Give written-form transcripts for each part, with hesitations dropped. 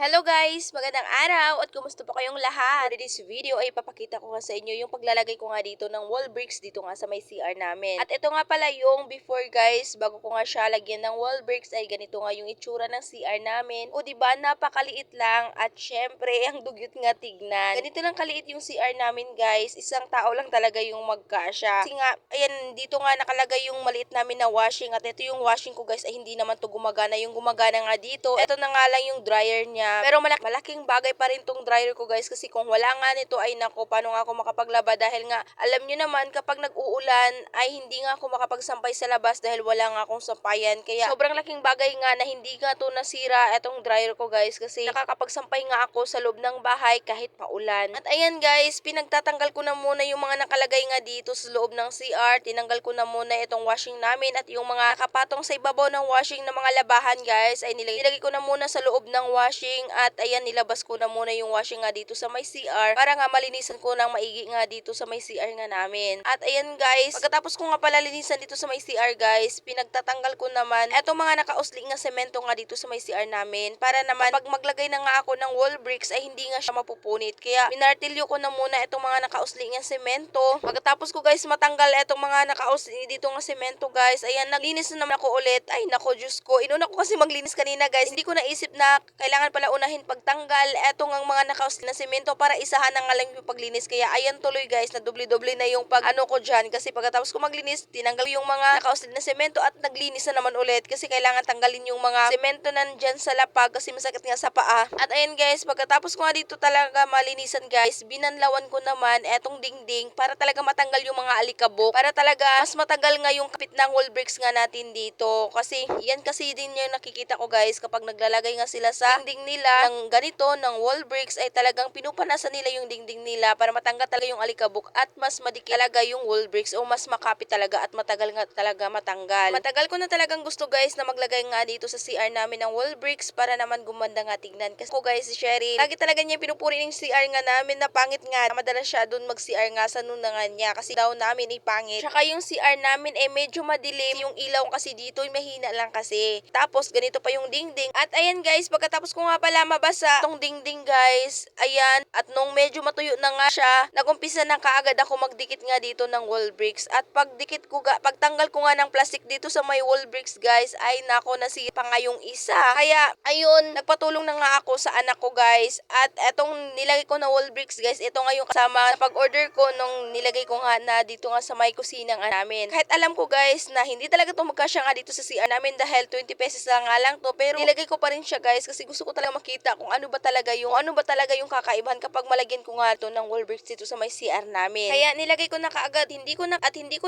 Hello guys! Magandang araw at kumusta po kayong lahat? In this video ay papakita ko nga sa inyo yung paglalagay ko nga dito ng wall bricks dito nga sa may CR namin. At ito nga pala yung before guys, bago ko nga siya lagyan ng wall bricks ay ganito nga yung itsura ng CR namin. O diba napakaliit lang at syempre ang dugyot nga tignan. Ganito lang kaliit yung CR namin guys, isang tao lang talaga yung magkasya. Kasi nga, ayan dito nga nakalagay yung maliit namin na washing at ito yung washing ko guys ay hindi naman to gumagana. Yung gumagana nga dito, ito na nga lang yung dryer niya. Pero malaking bagay pa rin tong dryer ko guys kasi kung wala nga nito ay nako paano nga ako makapaglaba dahil nga alam nyo naman kapag nag-uulan ay hindi nga ako makapagsampay sa labas dahil wala nga akong sampayan. Kaya sobrang laking bagay nga na hindi nga to nasira etong dryer ko guys kasi nakakapagsampay nga ako sa loob ng bahay kahit paulan. At ayan guys, pinagtatanggal ko na muna yung mga nakalagay nga dito sa loob ng CR. Tinanggal ko na muna itong washing namin at yung mga nakapatong sa ibabaw ng washing na mga labahan guys ay nilagay ko na muna sa loob ng washing. At ayan, nilabas ko na muna yung washing nga dito sa may CR para nga malinisan ko ng maigi nga dito sa may CR nga namin. At ayan guys, pagkatapos ko nga pala linisan dito sa may CR guys, pinagtatanggal ko naman etong mga nakausli nga semento nga dito sa may CR namin para naman pag maglagay na nga ako ng wall bricks ay hindi nga siya mapupunit. Kaya minartilyo ko na muna etong mga nakausli nga semento. Pagkatapos ko guys matanggal etong mga nakausli dito nga semento guys, ayan, naglinis na naman ako ulit. Ay nako, Diyos ko, inuna ko kasi maglinis kanina guys. Hindi ko naisip na kailangan pala unahin pagtanggal etong ang mga nakausli na semento para isahan na nga lang yung paglinis. Kaya ayan tuloy guys, na doble-doble na yung pag ano ko dyan kasi pagkatapos ko maglinis, tinanggal yung mga nakausli na semento at naglinis na naman ulit kasi kailangan tanggalin yung mga semento nandyan sa lapag kasi masakit nga sa paa. At ayan guys, pagkatapos ko nga dito talaga malinisan guys, binanlawan ko naman etong dingding para talaga matanggal yung mga alikabok, para talaga mas matagal nga yung kapit ng wall bricks nga natin dito. Kasi yan kasi din yung nakikita ko guys kapag naglalagay nga sila sa dingding nila ng ganito, ng wall bricks ay talagang pinupanasan nila yung dingding nila para matanggal talaga yung alikabok at mas madikit talaga yung wall bricks o mas makapit talaga at matagal nga talaga matanggal. Matagal ko na talagang gusto guys na maglagay nga dito sa CR namin ng wall bricks para naman gumanda nga tignan. Kasi ko guys, si Sherry, lagi talaga niya pinupuri ng CR nga namin na pangit nga. Madalas siya dun mag-CR nga sa nunangan niya kasi daw namin ay pangit. Tsaka yung CR namin ay medyo madilim. Yung ilaw kasi dito ay mahina lang kasi. Tapos ganito pa yung dingding. At ayan guys, pagkatapos ko nga pala mabasa itong dingding guys, ayan, at nung medyo matuyo na nga siya, nagumpisa na kaagad ako magdikit nga dito ng wall bricks. At pagdikit ko pagtanggal ko nga ng plastic dito sa may wall bricks guys, ay nako, nasira pa nga yung isa. Kaya ayun, nagpatulong na nga ako sa anak ko guys. At etong nilagay ko na wall bricks guys, ito nga yung kasama sa pag-order ko nung nilagay ko nga na dito nga sa may kusina nga namin. Kahit alam ko guys na hindi talaga to magkasya nga dito sa CR namin dahil 20 pesos lang nga lang to, pero nilagay ko pa rin siya guys kasi gusto ko talaga makita kung ano ba talaga yung kakaibahan kapag malagyan ko nga to ng wall bricks dito sa may CR namin. Kaya nilagay ko na kaagad, hindi ko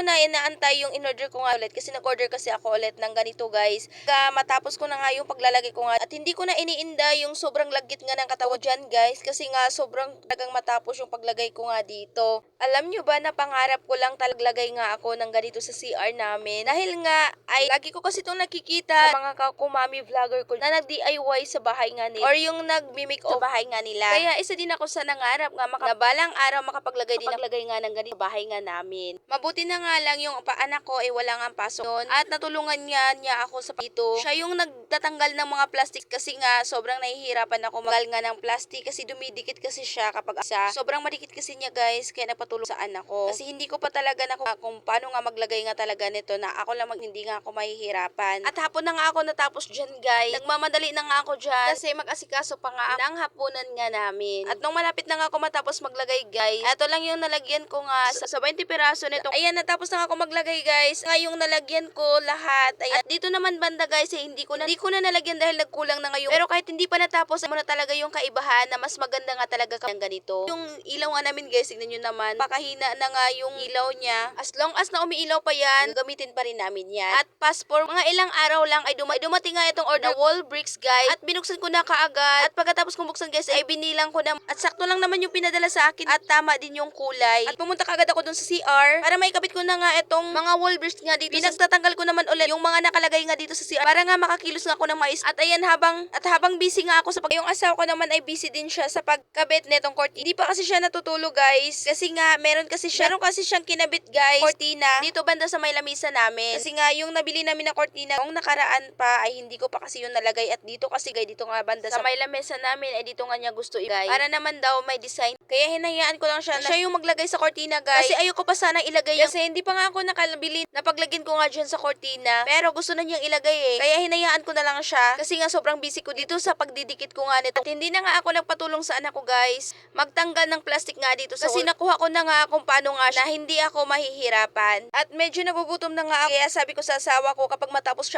na inaantay yung in-order ko nga ulit kasi nag-order kasi ako ulit ng ganito guys. Matapos ko na nga yung paglalagay ko nga at hindi ko na iniinda yung sobrang lagkit nga ng katawan dyan guys kasi nga sobrang talagang matapos yung paglagay ko nga dito. Alam nyo ba na pangarap ko lang talaglagay nga ako ng ganito sa CR namin dahil nga ay lagi ko kasi itong nakikita sa mga kakumami vlogger ko na nag-DIY sa bahay nga nila or yung nag-make sa bahay nga nila. Kaya isa din ako sa nangarap nga na balang araw makapaglagay nga ng ganito sa bahay nga namin. Mabuti na nga lang yung paanak ko ay wala nga pasok noon at natulungan niya ako sa pito. Siya yung nagtatanggal ng mga plastic kasi nga sobrang nahihirapan ako magal nga ng plastic kasi dumidikit kasi siya kapag sobrang madikit kasi niya guys, kaya nagpatulong sa anak ko. Kasi hindi ko pa talaga kung paano nga maglagay nga talaga nito na ako lang hindi nga ako mahihirapan. At hapon na nga ako natapos dyan guys. Nagmamadali na nga ako dyan kasi mag-asikaso pa nga ng hapunan nga namin. At nung malapit na nga ako matapos maglagay guys, ito lang yung nalagyan ko nga sa 20 piraso nito. Ayan, natapos na nga ako maglagay guys. Nga yung nalagyan ko lahat. Ayan. At dito naman banda guys, hindi ko na nalagyan dahil nagkulang na ngayon. Pero kahit hindi pa natapos, mo na talaga yung kaibahan na mas maganda nga talaga ng ganito. Yung ilaw nga namin guys, tignan nyo naman, pakahina na nga yung ilaw niya. As long as na umiilaw pa yan, gamitin pa rin namin yan. At past for mga ilang araw lang ay dumating nga itong order na wall bricks guys. At binuksan ko na kaagad. At pagkatapos kong buksan guys, ay binilang ko na. At sakto lang naman yung pinadala sa akin. At tama din yung kulay. At pumunta kaagad ako dun sa CR para maikabit ko na nga itong mga wall bricks nga dito. Pinagtatanggal ko naman ulit yung mga nakalagay nga dito sa CR para nga makakilos nga ako ng mais. At ayan, habang busy nga ako yung asawa ko naman ay busy din siya sa pagkabit netong cortina. Hindi pa kasi siya natutulog guys. Kasi nga meron kasi siyang kinabit guys, cortina dito banda sa may lamisa namin. Kasi nga yung nabili namin na cortina nung nakaraan pa ay hindi ko pa kasi yun nalagay. At dito kasi guys, dito nga banda makita sa may lamesa namin ay dito nga niya gusto ilagay. Para naman daw may design. Kaya hinayaan ko lang siya na siya yung maglagay sa kortina, guys. Kasi ayoko pa sana ilagay yung, kasi hindi pa nga ako nakalabili na paglagyan ko nga dyan sa kortina. Pero gusto na niyang ilagay eh. Kaya hinayaan ko na lang siya. Kasi nga sobrang busy ko dito sa pagdidikit ko nga nito. At hindi na nga ako nagpatulong sa anak ko, guys, magtanggal ng plastic nga dito. Kasi nakuha ko na nga kung paano nga siya na hindi ako mahihirapan. At medyo nagugutom na nga ako. Kaya sabi ko sa asawa ko kapag matapos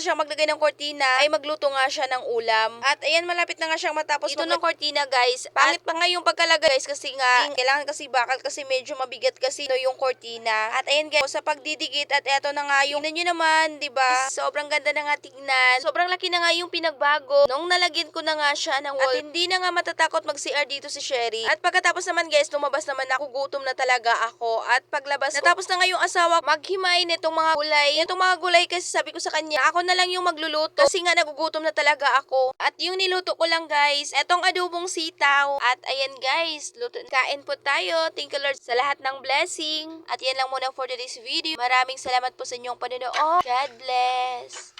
siya maglagay ng kortina ay magluto nga siya ng ulam. At ayan, malapit na nga siyang matapos ito ng kortina, guys. Pangit pa nga yung pagkalagay, guys, kasi nga kailangan kasi bakal kasi medyo mabigat kasi no, yung kortina. At ayan, guys, sa pagdidikit at eto na nga yung tignan nyo naman, 'di ba? Sobrang ganda na nga tignan. Sobrang laki na nga yung pinagbago nung nalagyan ko na nga siya ng wall. At hindi na nga matatakot mag-CR dito si Sherry. At pagkatapos naman, guys, lumabas naman ako, gutom na talaga ako. At paglabas ko, natapos na nga yung asawa maghimay nitong mga gulay. Itong mga gulay kasi sabi ko sa kanya, ako na lang yung magluluto kasi nga nagugutom na talaga ako. At yung niluto ko lang, guys, etong adobong sitaw. At ayan, guys, kain po tayo. Thank you, Lord, sa lahat ng blessing. At yan lang muna for today's video. Maraming salamat po sa inyong panonood. God bless.